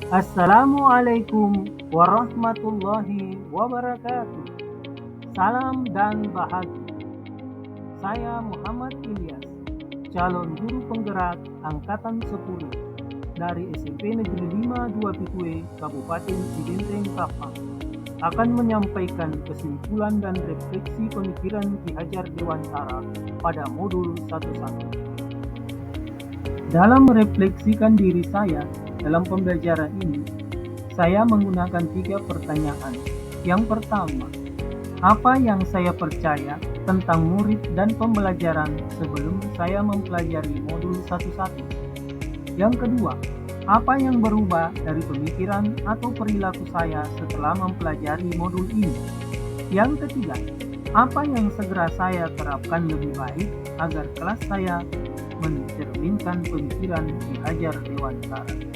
Assalamualaikum warahmatullahi wabarakatuh. Salam dan bahagia. Saya Muhammad Ilyas, calon guru penggerak angkatan 10 dari SMP Negeri 5 2 Pitue, Kabupaten Cidenteng Kapang, akan menyampaikan kesimpulan dan refleksi pemikiran Ki Hajar Dewantara pada modul 11. Dalam merefleksikan diri saya dalam pembelajaran ini, saya menggunakan 3 pertanyaan. Yang pertama, apa yang saya percaya tentang murid dan pembelajaran sebelum saya mempelajari modul 11? Yang kedua, apa yang berubah dari pemikiran atau perilaku saya setelah mempelajari modul ini? Yang ketiga, apa yang segera saya terapkan lebih baik agar kelas saya mencerminkan pemikiran Ki Hajar Dewantara?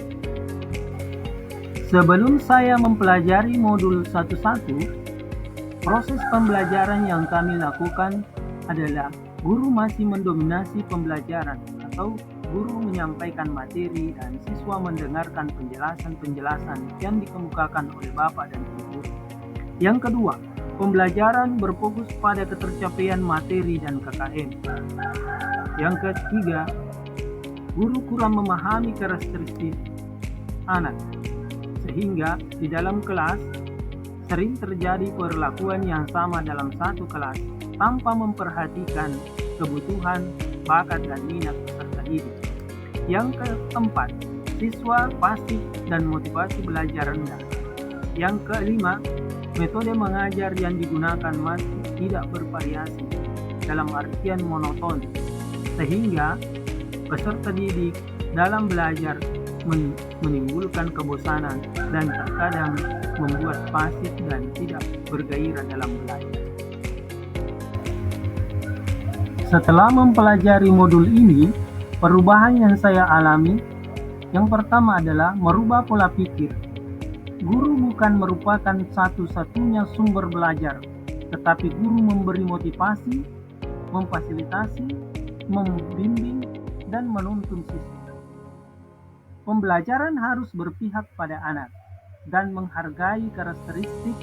Sebelum saya mempelajari modul 11, proses pembelajaran yang kami lakukan adalah guru masih mendominasi pembelajaran atau guru menyampaikan materi dan siswa mendengarkan penjelasan-penjelasan yang dikemukakan oleh Bapak dan Ibu. Yang kedua, pembelajaran berfokus pada ketercapaian materi dan KKM. Yang ketiga, guru kurang memahami karakteristik anak, sehingga di dalam kelas sering terjadi perlakuan yang sama dalam satu kelas tanpa memperhatikan kebutuhan, bakat, dan minat peserta didik. Yang keempat, siswa pasif dan motivasi belajar rendah. Yang kelima, metode mengajar yang digunakan masih tidak bervariasi dalam artian monoton, sehingga peserta didik dalam belajar menimbulkan kebosanan dan terkadang membuat pasif dan tidak bergairah dalam belajar. Setelah mempelajari modul ini, perubahan yang saya alami, yang pertama adalah merubah pola pikir. Guru bukan merupakan satu-satunya sumber belajar, tetapi guru memberi motivasi, memfasilitasi, membimbing, dan menuntun siswa. Pembelajaran harus berpihak pada anak dan menghargai karakteristik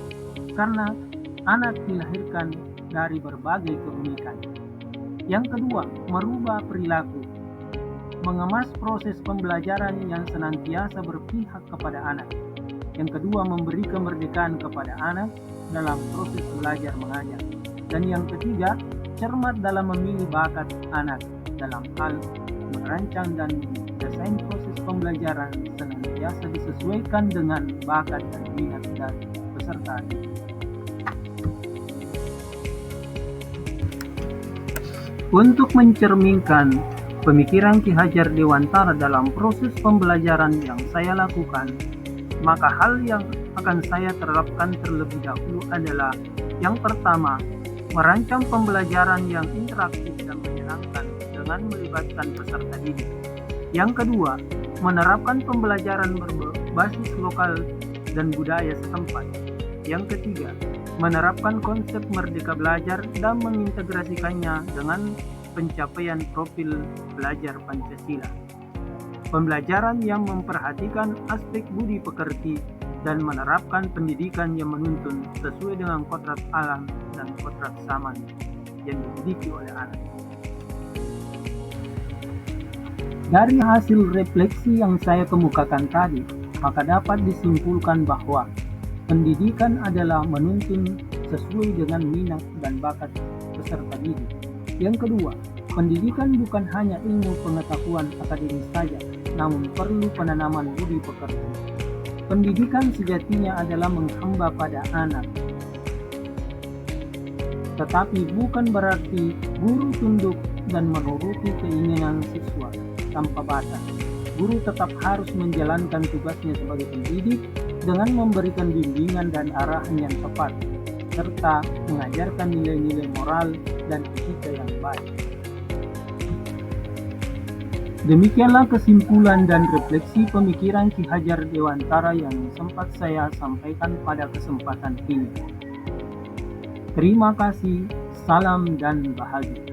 karena anak dilahirkan dari berbagai keunikan. Yang kedua, merubah perilaku. Mengemas proses pembelajaran yang senantiasa berpihak kepada anak. Yang kedua, memberi kemerdekaan kepada anak dalam proses belajar mengajar. Dan yang ketiga, cermat dalam memilih bakat anak dalam hal merancang dan mendesain proses pembelajaran senantiasa disesuaikan dengan bakat dan minat dari peserta didik. Untuk mencerminkan pemikiran Ki Hajar Dewantara dalam proses pembelajaran yang saya lakukan, maka hal yang akan saya terapkan terlebih dahulu adalah yang pertama, merancang pembelajaran yang interaktif dan menyenangkan dengan melibatkan peserta didik. Yang kedua, menerapkan pembelajaran berbasis lokal dan budaya setempat. Yang ketiga, menerapkan konsep merdeka belajar dan mengintegrasikannya dengan pencapaian profil belajar Pancasila. Pembelajaran yang memperhatikan aspek budi pekerti dan menerapkan pendidikan yang menuntun sesuai dengan kodrat alam dan kodrat zaman yang dimiliki oleh anak. Dari hasil refleksi yang saya kemukakan tadi, maka dapat disimpulkan bahwa pendidikan adalah menuntun sesuai dengan minat dan bakat peserta didik. Yang kedua, pendidikan bukan hanya ilmu pengetahuan akademis saja, namun perlu penanaman budi pekerti. Pendidikan sejatinya adalah menghamba pada anak. Tetapi bukan berarti guru tunduk dan menuruti keinginan siswa tanpa batas. Guru tetap harus menjalankan tugasnya sebagai pendidik dengan memberikan bimbingan dan arahan yang tepat, serta mengajarkan nilai-nilai moral dan etika yang baik. Demikianlah kesimpulan dan refleksi pemikiran Ki Hajar Dewantara yang sempat saya sampaikan pada kesempatan ini. Terima kasih, salam dan bahagia.